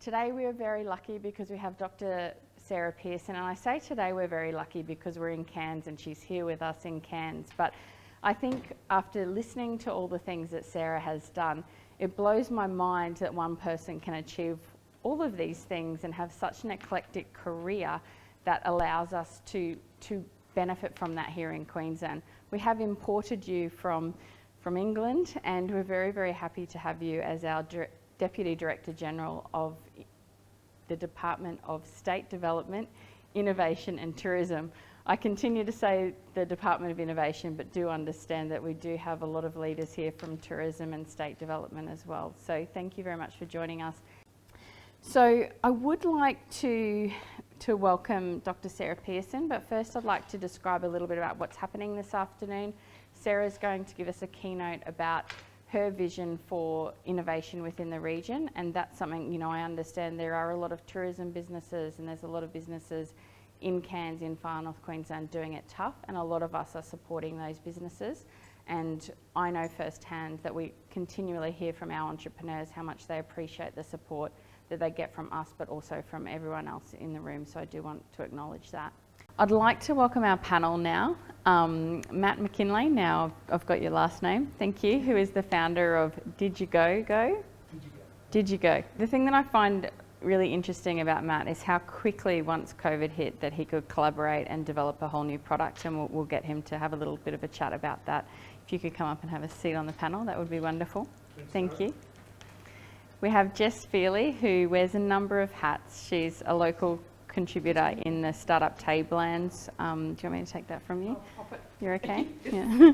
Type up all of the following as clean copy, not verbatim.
Today we are very lucky because we have Dr Sarah Pearson, and I say today we're very lucky because we're in Cairns and she's here with us in Cairns. But I think after listening to all the things that Sarah has done, it blows my mind that one person can achieve all of these things and have such an eclectic career that allows us to benefit from that here in Queensland. We have imported you from England, and we're very, very happy to have you as our Deputy Director General of the Department of State Development, Innovation and Tourism. I continue to say the Department of Innovation, but do understand that we do have a lot of leaders here from tourism and state development as well. So thank you very much for joining us. So I would like to welcome Dr. Sarah Pearson, but first I'd like to describe a little bit about what's happening this afternoon. Sarah's going to give us a keynote about her vision for innovation within the region, and that's something, you know, I understand there are a lot of tourism businesses and there's a lot of businesses in Cairns, in far north Queensland, doing it tough, and a lot of us are supporting those businesses. And I know firsthand that we continually hear from our entrepreneurs how much they appreciate the support that they get from us, but also from everyone else in the room, so I do want to acknowledge that. I'd like to welcome our panel now. Matt McKinley, now I've got your last name, thank you, who is the founder of Digigo. The thing that I find really interesting about Matt is how quickly, once COVID hit, that he could collaborate and develop a whole new product, and we'll get him to have a little bit of a chat about that. If you could come up and have a seat on the panel, that would be wonderful. Thank you. We have Jess Fealey, who wears a number of hats. She's a local contributor in the startup Tablelands. Do you want me to take that from you? I'll pop it. You're okay? Yeah.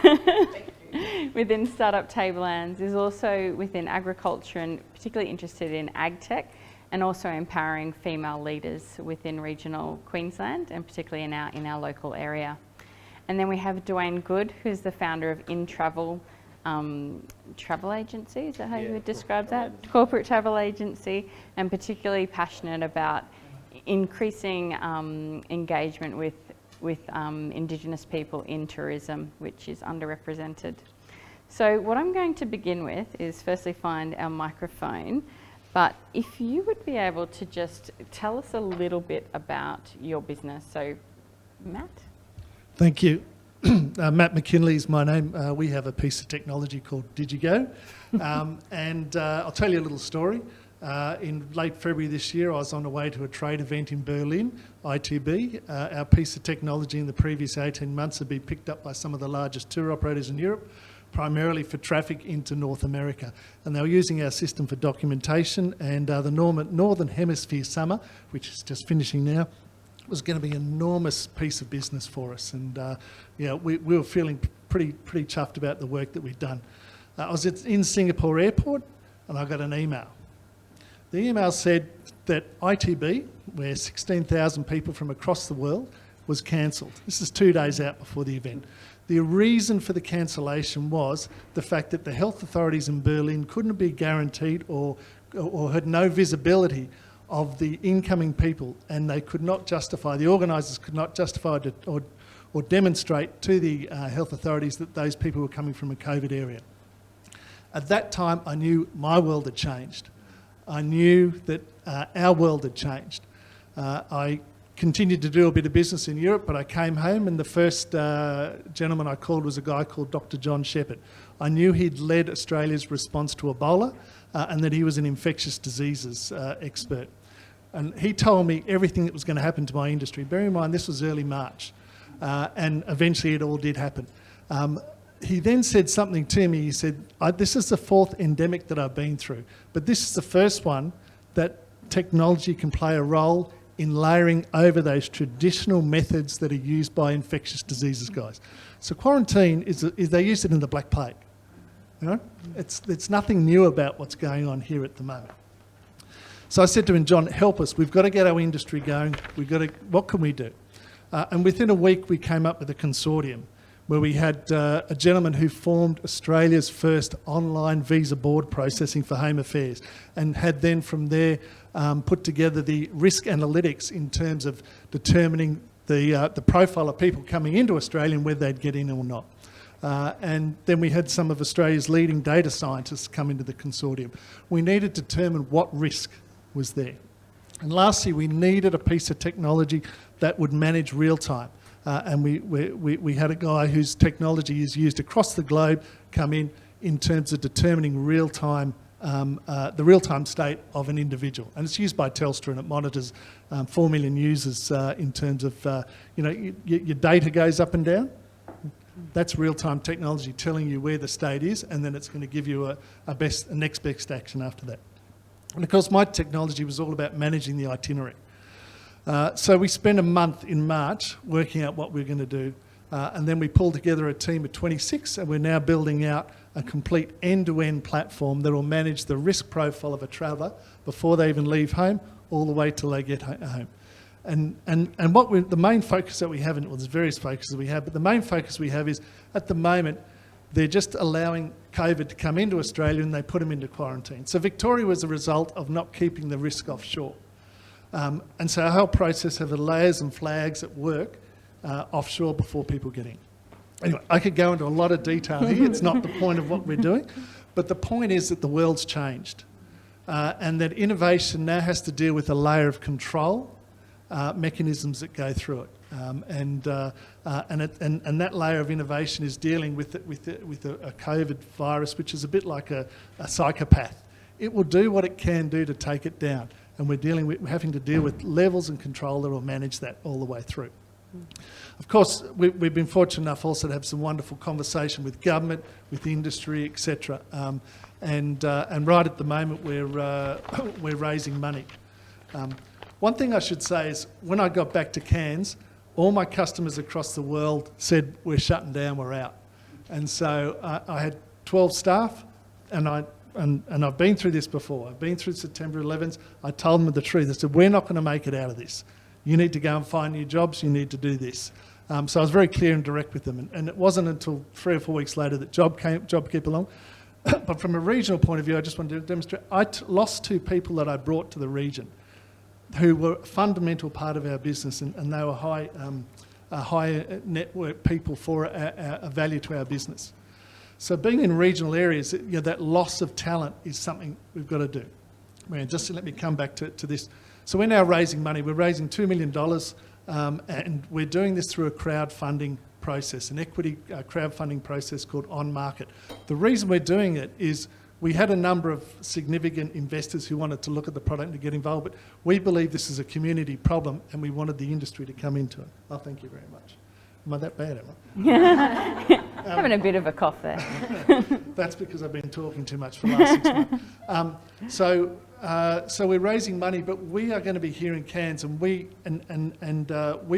Thank you. Within startup Tablelands, is also within agriculture and particularly interested in ag tech, and also empowering female leaders within regional Queensland and particularly in our local area. And then we have Dwayne Good, who's the founder of InTravel travel agency. Is that how you would describe that? Corporate travel agency, and particularly passionate about increasing engagement with Indigenous people in tourism, which is underrepresented. So what I'm going to begin with is firstly find our microphone, but if you would be able to just tell us a little bit about your business. So Matt? Thank you. Matt McKinley is my name. We have a piece of technology called Digigo, and I'll tell you a little story. In late February this year, I was on the way to a trade event in Berlin, ITB. Our piece of technology in the previous 18 months had been picked up by some of the largest tour operators in Europe, primarily for traffic into North America. And they were using our system for documentation, and the Northern Hemisphere summer, which is just finishing now, was going to be an enormous piece of business for us. And we were feeling pretty chuffed about the work that we'd done. I was in Singapore airport and I got an email. The email said that ITB, where 16,000 people from across the world, was cancelled. This is 2 days out before the event. The reason for the cancellation was the fact that the health authorities in Berlin couldn't be guaranteed or had no visibility of the incoming people, and they could not justify, the organisers could not justify or demonstrate to the health authorities that those people were coming from a COVID area. At that time, I knew my world had changed. I knew that our world had changed. I continued to do a bit of business in Europe, but I came home and the first gentleman I called was a guy called Dr John Shepherd. I knew he'd led Australia's response to Ebola and that he was an infectious diseases expert. And he told me everything that was going to happen to my industry. Bear in mind, this was early March, and eventually it all did happen. He then said something to me. He said, this is the 4th endemic that I've been through, but this is the first one that technology can play a role in layering over those traditional methods that are used by infectious diseases guys. So quarantine is they use it in the Black Plague. You know, it's nothing new about what's going on here at the moment. So I said to him, John, help us. We've got to get our industry going. What can we do? And within a week, we came up with a consortium where we had a gentleman who formed Australia's first online visa board processing for Home Affairs, and had then from there put together the risk analytics in terms of determining the profile of people coming into Australia and whether they'd get in or not. And then we had some of Australia's leading data scientists come into the consortium. We needed to determine what risk was there. And lastly, we needed a piece of technology that would manage real time. And we had a guy whose technology is used across the globe come in terms of determining real-time, the real-time state of an individual. And it's used by Telstra, and it monitors 4 million users in terms of, your data goes up and down. That's real-time technology telling you where the state is, and then it's going to give you a next best action after that. And of course, my technology was all about managing the itinerary. So we spent a month in March working out what we were going to do, and then we pulled together a team of 26, and we're now building out a complete end-to-end platform that will manage the risk profile of a traveller before they even leave home, all the way till they get home. And the main focus that we have, there's various focuses we have, but the main focus we have is, at the moment, they're just allowing COVID to come into Australia and they put them into quarantine. So Victoria was a result of not keeping the risk offshore. And so our whole process have the layers and flags at work offshore before people get in. Anyway, I could go into a lot of detail here. It's not the point of what we're doing. But the point is that the world's changed. And that innovation now has to deal with a layer of control mechanisms that go through it. And that layer of innovation is dealing with a COVID virus, which is a bit like a psychopath. It will do what it can do to take it down. And we're having to deal with levels and control that will manage that all the way through. Of course, we've been fortunate enough also to have some wonderful conversation with government, with industry, etc. And right at the moment, we're raising money. One thing I should say is, when I got back to Cairns, all my customers across the world said, we're shutting down, we're out. And so I had 12 staff, and I've been through this before. I've been through September 11th. I told them the truth. I said, we're not going to make it out of this. You need to go and find new jobs. You need to do this. So I was very clear and direct with them. And it wasn't until 3 or 4 weeks later that job came along. But from a regional point of view, I just wanted to demonstrate, I lost 2 people that I brought to the region who were a fundamental part of our business, and they were high network people for a value to our business. So being in regional areas, that loss of talent is something we've got to do. Just let me come back to this. So we're now raising money. We're raising $2 million, and we're doing this through a crowdfunding process, an equity crowdfunding process called On Market. The reason we're doing it is we had a number of significant investors who wanted to look at the product and to get involved, but we believe this is a community problem and we wanted the industry to come into it. Oh, thank you very much. Am I that bad, am I? Having a bit of a cough there. That's because I've been talking too much for the last 6 months. So we're raising money, but we are going to be here in Cairns, and we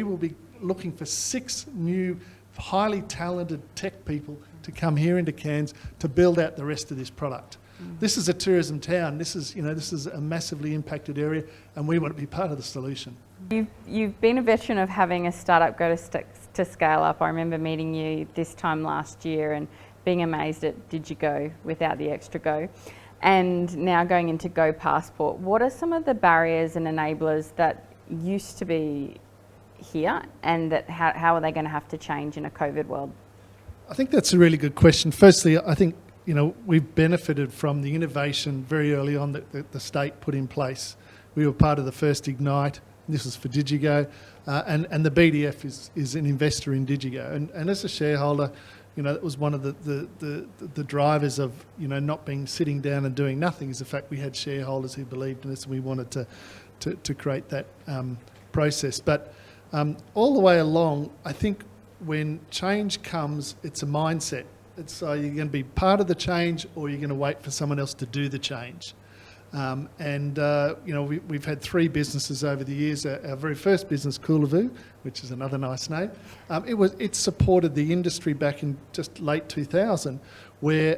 will be looking for 6 new, highly talented tech people to come here into Cairns to build out the rest of this product. This is a tourism town. This is a massively impacted area, and we want to be part of the solution. You've been a veteran of having a startup go to scale up. I remember meeting you this time last year and being amazed at Did You Go without the extra go. And now going into goPassport, what are some of the barriers and enablers that used to be here, and that how are they going to have to change in a COVID world? I think that's a really good question. Firstly, I think we've benefited from the innovation very early on that the state put in place. We were part of the first Ignite. This was for DigiGo, and the BDF is an investor in DigiGo. And as a shareholder, that was one of the drivers of not sitting down and doing nothing, is the fact we had shareholders who believed in us, and we wanted to create that process. But all the way along, I think when change comes, it's a mindset. It's you're going to be part of the change, or you're going to wait for someone else to do the change. We've had 3 businesses over the years. Our very first business, Coolavu, which is another nice name, it supported the industry back in just late 2000, where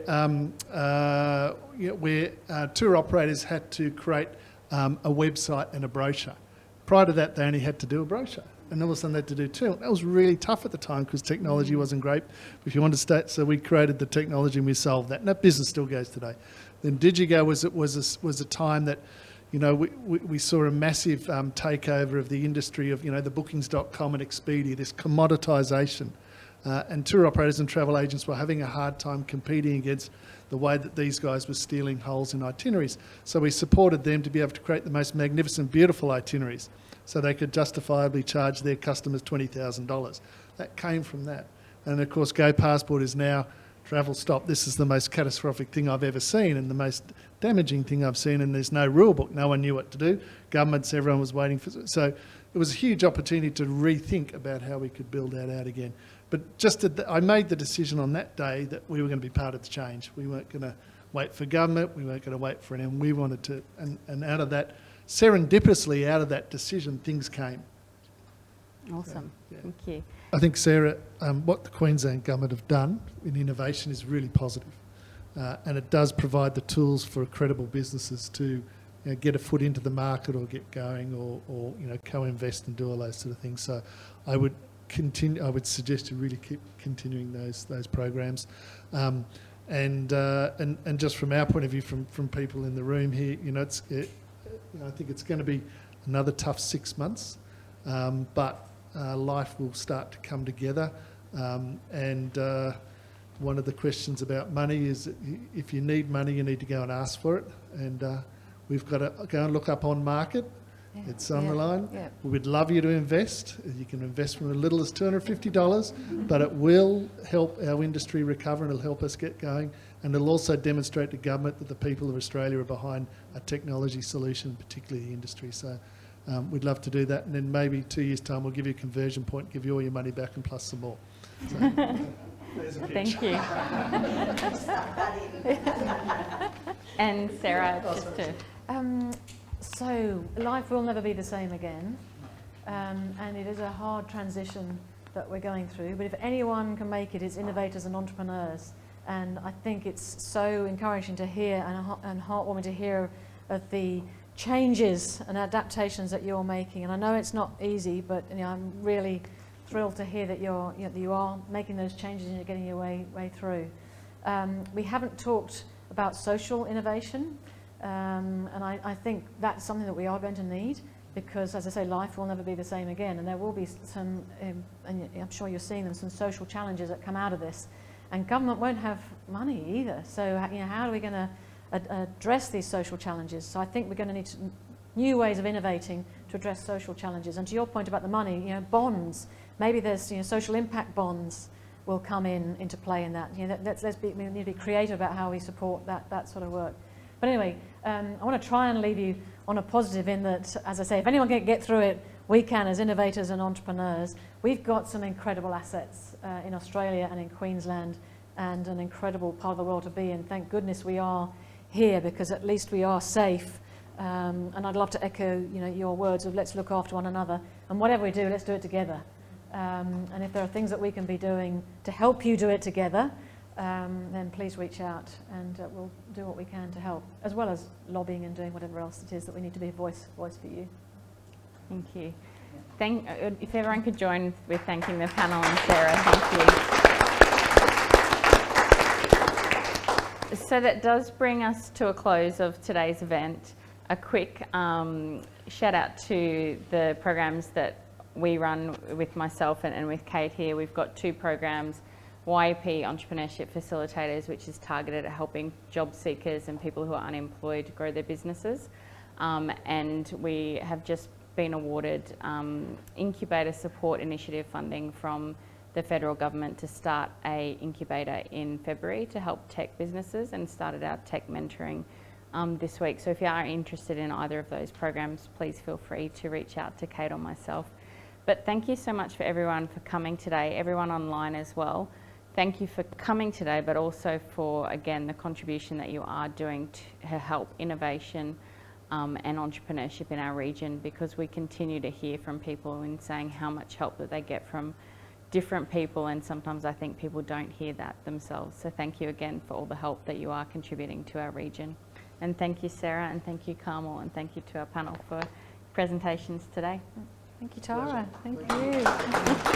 tour operators had to create a website and a brochure. Prior to that, they only had to do a brochure, and all of a sudden they had to do 2. That was really tough at the time because technology wasn't great. If you want to start, so we created the technology and we solved that, and that business still goes today. Then DigiGo was a time that, we saw a massive takeover of the industry of, the bookings.com and Expedia, this commoditisation And tour operators and travel agents were having a hard time competing against the way that these guys were stealing holes in itineraries. So we supported them to be able to create the most magnificent, beautiful itineraries so they could justifiably charge their customers $20,000. That came from that. And of course, goPassport is now travel stop. This is the most catastrophic thing I've ever seen and the most damaging thing I've seen, and there's no rule book. No one knew what to do. Governments, everyone was waiting for... So it was a huge opportunity to rethink about how we could build that out again. But I made the decision on that day that we were going to be part of the change. We weren't going to wait for government. We weren't going to wait for anyone. We wanted to... And out of that, serendipitously out of that decision, things came. Awesome. So, yeah. Thank you. I think, Sarah, what the Queensland Government have done in innovation is really positive. And it does provide the tools for credible businesses to get a foot into the market or get going or co-invest and do all those sort of things. So I would suggest you really keep continuing those programs. And just from our point of view, from people in the room here, I think it's going to be another tough 6 months, but life will start to come together. One of the questions about money is that if you need money, you need to go and ask for it. And we've got to go and look up on market. Yeah. It's on the line. Yeah. We would love you to invest. You can invest from as little as $250, but it will help our industry recover and it'll help us get going. And it'll also demonstrate to government that the people of Australia are behind a technology solution, particularly the industry. So we'd love to do that. And then maybe 2 years' time, we'll give you a conversion point, give you all your money back and plus some more. So, thank you. And Sarah, just to... So life will never be the same again, and it is a hard transition that we're going through, but if anyone can make it, it's innovators and entrepreneurs. And I think it's so encouraging to hear and heartwarming to hear of the changes and adaptations that you're making. And I know it's not easy, but I'm really thrilled to hear that you are making those changes and you're getting your way through. We haven't talked about social innovation, and I think that's something that we are going to need, because, as I say, life will never be the same again, and there will be some, and I'm sure you're seeing them, some social challenges that come out of this, and government won't have money either. So how are we going to address these social challenges? So I think we're going to need new ways of innovating to address social challenges. And to your point about the money, bonds. Maybe there's social impact bonds will come into play in that. We need to be creative about how we support that sort of work. But anyway, I want to try and leave you on a positive in that, as I say, if anyone can get through it, we can as innovators and entrepreneurs. We've got some incredible assets in Australia and in Queensland, and an incredible part of the world to be in. Thank goodness we are here, because at least we are safe. And I'd love to echo your words of let's look after one another, and whatever we do, let's do it together. And if there are things that we can be doing to help you do it together, then please reach out, and we'll do what we can to help, as well as lobbying and doing whatever else it is that we need to be a voice for you. Thank you. If everyone could join with thanking the panel and Sarah, thank you. So that does bring us to a close of today's event. A quick shout out to the programs that we run with myself and with Kate here. We've got 2 programs, YEP Entrepreneurship Facilitators, which is targeted at helping job seekers and people who are unemployed grow their businesses. And we have just been awarded incubator support initiative funding from the federal government to start a incubator in February to help tech businesses, and started our tech mentoring this week. So if you are interested in either of those programs, please feel free to reach out to Kate or myself. But thank you so much for everyone for coming today, everyone online as well. Thank you for coming today, but also for, again, the contribution that you are doing to help innovation and entrepreneurship in our region, because we continue to hear from people in saying how much help that they get from different people, and sometimes I think people don't hear that themselves. So thank you again for all the help that you are contributing to our region. And thank you, Sarah, and thank you, Carmel, and thank you to our panel for presentations today. Thank you, Tara. Thank you.